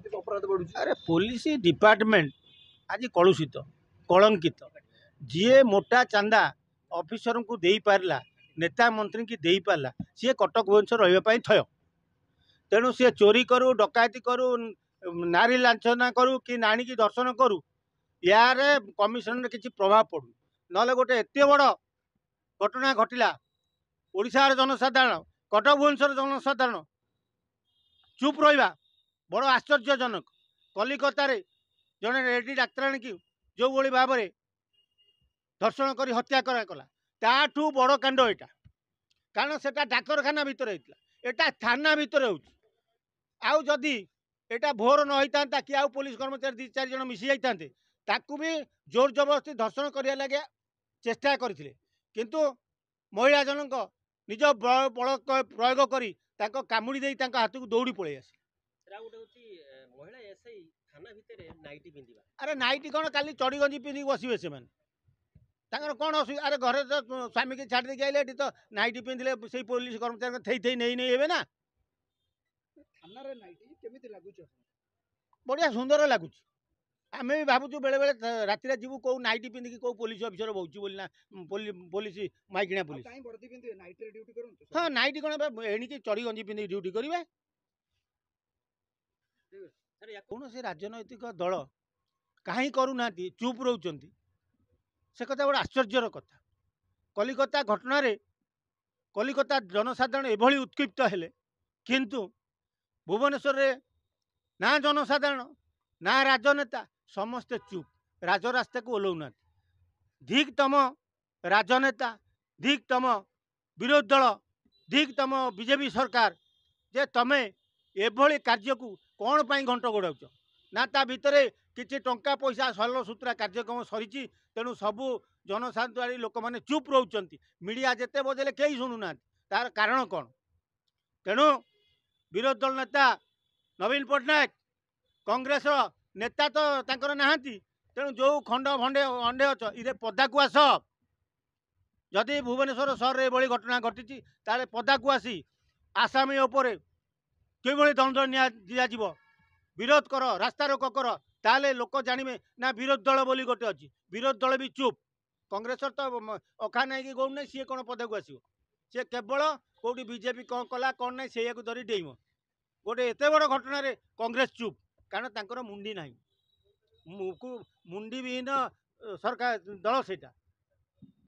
अपराध बढ़ुଛି? अरे police department आज कलुषित कलंकित जी मोटा चांदा ऑफिसर को दे पारला नेता मंत्री की दे पारला सी कटक भुवनेश्वर रही थय तेणु सी चोरी करू डकायती करू नारी लांछना करू कि नाणी की दर्शन करू यार कमिशन किसी प्रभाव पड़ू ना गोटे एत बड़ घटना घटला ओडिशार जनसाधारण कटक भुवनेश्वर जनसाधारण चुप रहा बड़ आश्चर्यजनक कलिकतार जड़े लेडी डाक्तराणी की जो भाव में धर्षण कर हत्या कराला ताठू बड़ कांड यहाँ कारण से डाक्तखाना भितर होता थाना भितर होदी एटा भोर न होता कि आउ पुलिस कर्मचारी 2-4 जन मिसी जाते ताकू भी जोर जबरदस्ती धर्षण करने लगे चेष्टा करते किंतु महिला जनक निज बल प्रयोग करी कामुड़ी दे हाथ को दौड़ी पड़े आसे अरे नाइटी कौन काली चढ़ी गंजी पिंधिक बसवे से कौन असुविधा अरे घरे तो स्वामी की छाड़ देके आइले तो नाइटी पिंधिले से पुलिस कर्मचारी थई थई नहीं हे ना बढ़िया सुंदर लगुच आम भी भावुँ बेले बेले राति जीवु कौ नाइटी पिंधिकी कौ पुलिस अफिसर बहुत बोली ना पुलिस माइकिणा पुलिस हाँ नाइटी कौन एणिकी चढ़ी गंजी पिंधिक ड्यूटी करेंगे कौन से राजनैतिक दल कहीं करूना चुप रोच से कथा बड़ा आश्चर्यर कथा कलिकता घटना कलिकता जनसाधारण एभली उत्क्षिप्त हेले किंतु भुवनेश्वर ना जनसाधारण ना राजनेता समस्ते चुप राजरास्ता को ओल्लौना धिक तम राजनेता धिक तम विरोधी दल धिक तम बीजेपी सरकार जे तमें एभली कार्य को कौन पाई घंट गोड़ाउच ना ता भितर किसी टंका पैसा सल सूत्रा कार्यक्रम सरी तेणु सबू जनसाधारण लोक मैंने चुप रोच मीडिया जिते बजेले कहीं शुणुना तार कारण कौन तेणु विरोधी दल नेता नवीन पट्टनायक कांग्रेस नेता तो तांकर नाहांती तेणु जो खंड भंडे अंडे अच इधे पदा को आस जदि भुवनेश्वर सहर में यह घटना घटी ताले पदा को आसी आसामी उपरे किभली दंड दिज्व विरोध कर रास्ता रोक कर ताले लोक जानवे ना विरोधी दल बोली गोटे अच्छी विरोधी दल भी चुप कांग्रेस तो अखा नहीं गौण नहीं सी कौन पदा को आसो सी केवल कौटी बीजेपी कौन कला कौन ना से धरी डेम गोटे एत बड़ घटन कांग्रेस चुप कारण तांकर मुंडी ना मुंडी विहीन सरकार दल सेटा